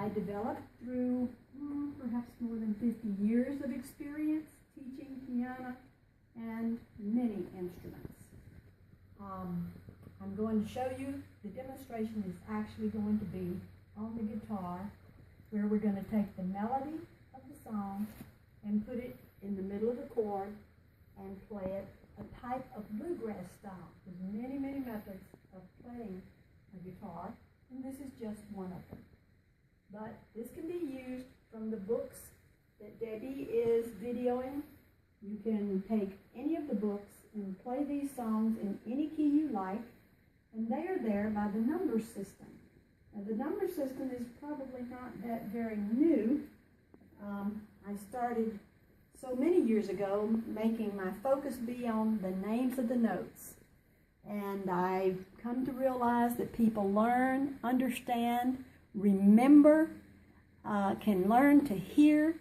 I developed through perhaps more than 50 years of experience teaching piano and many instruments. I'm going to show you, the demonstration is actually going to be on the guitar, where we're going to take the melody of the song and put it in the middle of the chord and play it a type of bluegrass style. There's many, many methods of playing a guitar, and this is just one of them. But this can be used from the books that Debbie is videoing. You can take any of the books and play these songs in any key you like, and they are there by the number system. Now, the number system is probably not that very new. I started so many years ago making my focus be on the names of the notes. And I've come to realize that people learn, understand, remember, can learn to hear.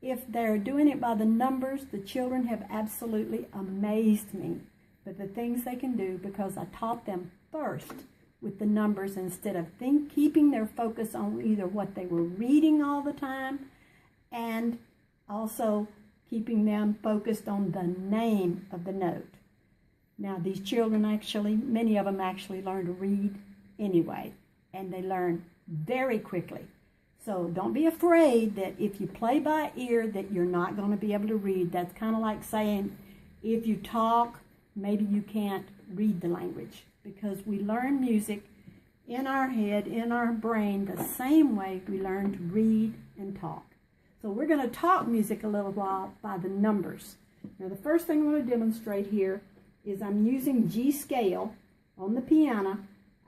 If they're doing it by the numbers, the children have absolutely amazed me with the things they can do, because I taught them first with the numbers instead of keeping their focus on either what they were reading all the time, and also keeping them focused on the name of the note. Now, these children actually, many of them actually learn to read anyway, and they learn very quickly. So don't be afraid that if you play by ear that you're not going to be able to read. That's kind of like saying if you talk, maybe you can't read the language, because we learn music in our head, in our brain, the same way we learn to read and talk. So we're going to talk music a little while by the numbers. Now, the first thing I'm going to demonstrate here is I'm using G scale on the piano.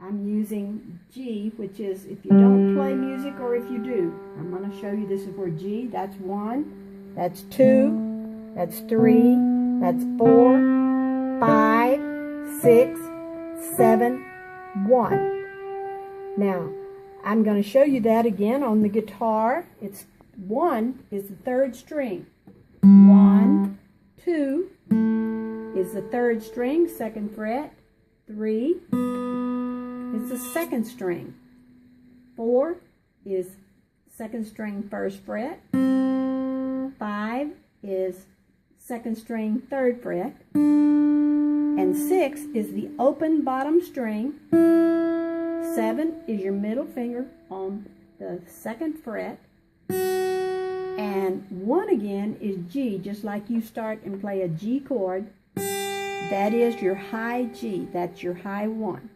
I'm using G, which is if you don't play music or if you do. I'm going to show you this is where G, that's 1, that's 2, that's 3, that's 4, 5, 6, 7, 1. Now, I'm going to show you that again on the guitar. It's 1 is the third string. 1, 2 is the third string, second fret. 3 is the second string. 4 is second string, first fret. 5 is second string, third fret. And 6 is the open bottom string. 7 is your middle finger on the second fret. And 1 again is G, just like you start and play a G chord. That is your high G. That's your high 1.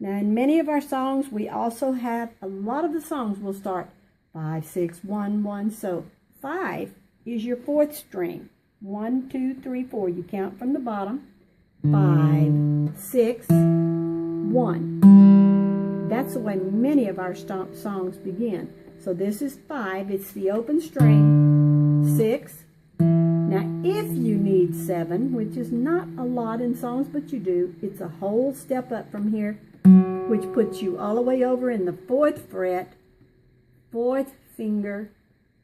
Now, in many of our songs, we also have, a lot of the songs will start 5, 6, 1, 1. So 5 is your fourth string. 1, 2, 3, 4. You count from the bottom. 5, 6, 1. That's the way many of our songs begin. So this is 5. It's the open string. 6. Now, if you need 7, which is not a lot in songs, but you do, it's a whole step up from here, which puts you all the way over in the 4th fret, 4th finger,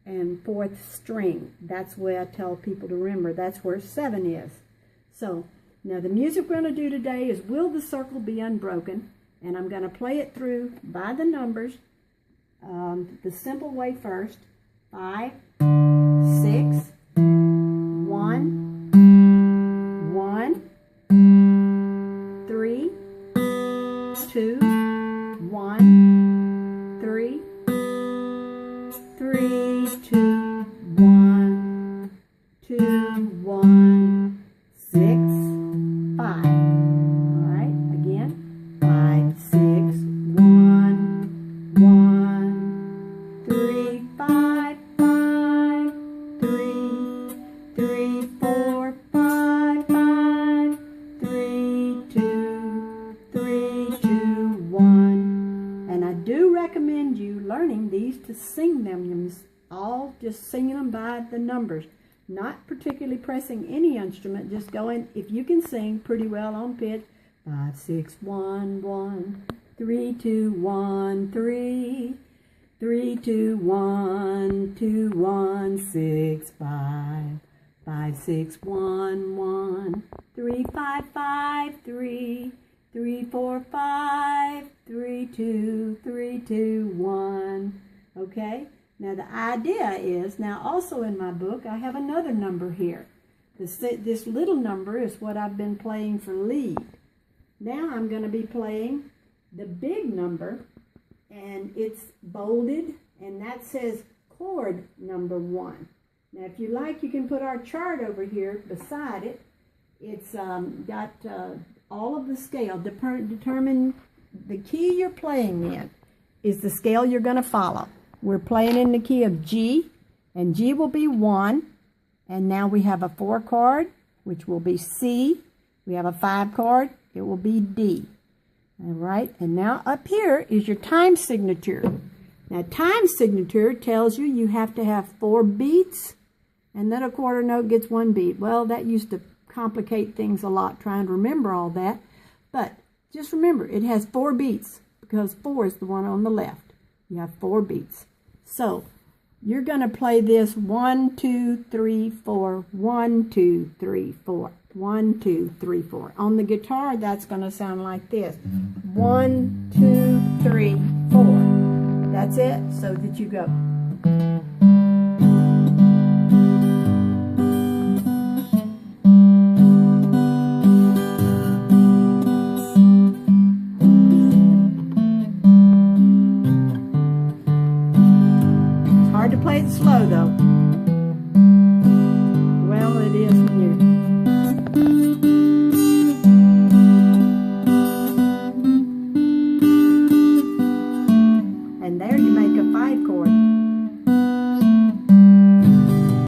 and 4th string. That's where I tell people to remember. That's where 7 is. So, now the music we're going to do today is Will the Circle Be Unbroken? And I'm going to play it through by the numbers, the simple way first. 5, 6, 1, 1, 3, 2, 1, 3, 3, 2, 1, 2, 1, 6, 5. All right, again. 5, 6, 1, 1, 3, 5, 5, 3, 3, 4, 5, 5, 3, 2, 3, 2, 1. And I do recommend you learning these to sing them all, just singing them by the numbers. Not particularly pressing any instrument, just going, if you can sing pretty well on pitch, 5, 6, 1, 1, 3, 2, 1, 3, 3, 2, 1, 2, 1, 6, 5, 5, 6, 1, 1, 3, 5, 5, 3, 3, 4, 5, 3, 2, 3, 2, 1, Okay? Now the idea is, now also in my book, I have another number here. This little number is what I've been playing for lead. Now I'm going to be playing the big number, and it's bolded, and that says chord number 1. Now if you like, you can put our chart over here beside it. It's got all of the scale. Determine the key you're playing in is the scale you're going to follow. We're playing in the key of G, and G will be 1. And now we have a 4 chord, which will be C. We have a 5 chord, it will be D. All right, and now up here is your time signature. Now time signature tells you have to have 4 beats, and then a quarter note gets 1 beat. Well, that used to complicate things a lot trying to remember all that. But just remember, it has 4 beats because 4 is the one on the left. You have 4 beats. So you're going to play this 1, 2, 3, 4, 1, 2, 3, 4, 1, 2, 3, 4. On the guitar, that's going to sound like this. 1, 2, 3, 4. That's it, so that you go. Hard to play it slow though.